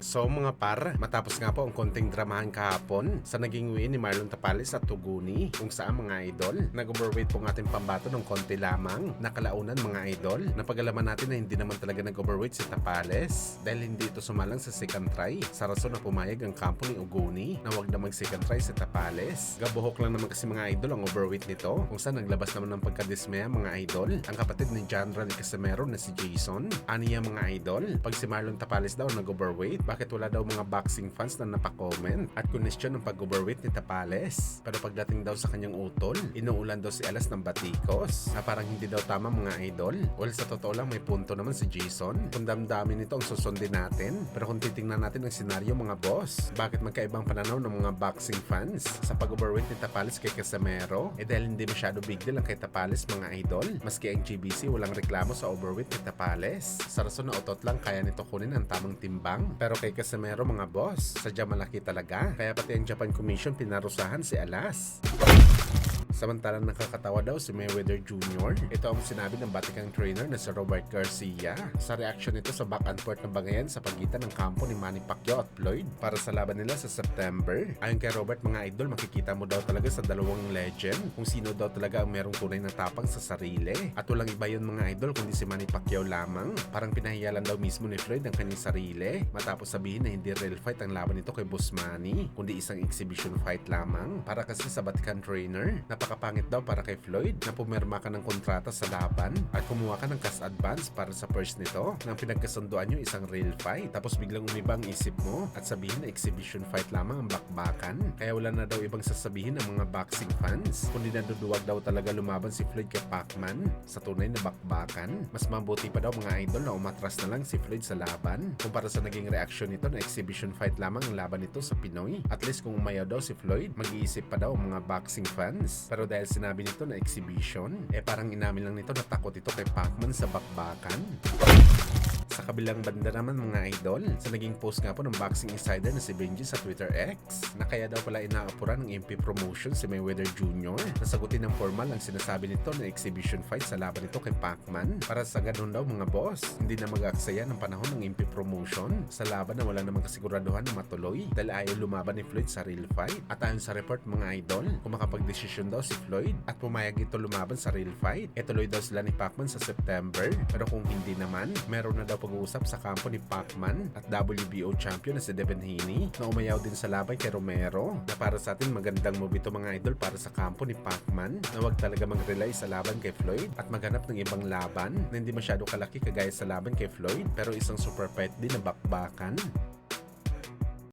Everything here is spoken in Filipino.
So mga par, matapos nga po ang konting dramahan kahapon sa naging win ni Marlon Tapales at Tuguni, kung saan mga idol, nag-overweight po ng ating pambato ng konti lamang. Nakalaunan mga idol, napag-alaman natin na hindi naman talaga nag-overweight si Tapales dahil hindi ito sumalang sa second try sa rason na pumayag ang kampo ni Uguni na wag na mag-second try si Tapales. Gabuhok lang naman kasi mga idol ang overweight nito, kung saan naglabas naman ng pagkadismaya mga idol ang kapatid ni John Randy Casimero na si Jason. Aniya mga idol, pag si Marlon Tapales daw nag-overweight, bakit wala daw mga boxing fans na napakomment at question ng pag-overweight ni Tapales? Pero pagdating daw sa kanyang utol, inuulan daw si Alas ng batikos na parang hindi daw tama mga idol. Well, sa totoo lang may punto naman si Jason. Kung damdamin nito ang susundin natin, pero kung titingnan natin ang senaryo mga boss, bakit magkaibang pananaw ng mga boxing fans sa pag-overweight ni Tapales kay Casimero? Dahil hindi masyado big deal ang kay Tapales mga idol, maski ang GBC walang reklamo sa overweight ni Tapales. Sa rason na otot lang kaya nito kunin ang tamang timbang, pero kay Casimero mga boss, sadya malaki talaga, kaya pati ang Japan Commission pinarusahan si Alas. Samantalang nakakatawa daw si Mayweather Jr. Ito ang sinabi ng batikang trainer na si Robert Garcia sa reaction nito sa back and forth na bangayan sa pagitan ng kampo ni Manny Pacquiao at Floyd para sa laban nila sa September. Ayon kay Robert mga idol, makikita mo daw talaga sa dalawang legend kung sino daw talaga ang merong tunay na tapang sa sarili. At walang iba yun mga idol kundi si Manny Pacquiao lamang. Parang pinahiyalan daw mismo ni Floyd ang kanyang sarili matapos sabihin na hindi real fight ang laban nito kay Boss Manny kundi isang exhibition fight lamang. Para kasi sa batikang trainer, napakapangit daw para kay Floyd na pumirma ka ng kontrata sa laban at kumuha ka ng cash advance para sa purse nito nang pinagkasunduan nyo isang real fight tapos biglang umibang isip mo at sabihin na exhibition fight lamang ang bakbakan. Kaya wala na daw ibang sasabihin ng mga boxing fans kundi naduduwag daw talaga lumaban si Floyd kay Pacman sa tunay na bakbakan. Mas mabuti pa daw mga idol na umatras na lang si Floyd sa laban kumpara sa naging reaksyon nito na exhibition fight lamang ang laban nito sa Pinoy. At least kung umayaw daw si Floyd, mag-iisip pa daw ang mga boxing fans. Pero dahil sinabi nito na exhibition, parang inamin lang nito na takot ito kay Pacman sa bakbakan. Sa kabilang banda naman mga idol, sa naging post nga po ng boxing insider na si Benji sa Twitter X, na kaya daw pala inaapuran ng MP Promotion si Mayweather Jr. Nasagutin ng formal ang sinasabi nito na exhibition fight sa laban nito kay Pacman. Para sa ganun daw mga boss, hindi na mag-aaksaya ng panahon ng MP Promotion sa laban na wala namang kasiguraduhan na matuloy dahil ayaw lumaban ni Floyd sa real fight. At ayon sa report mga idol, kung makapag-desisyon daw si Floyd at pumayag ito lumaban sa real fight, tuloy daw sila ni Pacman sa September. Pero kung hindi naman, meron na daw pag-uusap sa kampo ni Pacman at WBO champion na si Devin Haney na umayaw din sa laban kay Romero, na para sa atin magandang move ito mga idol para sa kampo ni Pacman na wag talaga mag-rely sa laban kay Floyd at maghanap ng ibang laban na hindi masyado kalaki kagaya sa laban kay Floyd pero isang super fight din na bakbakan.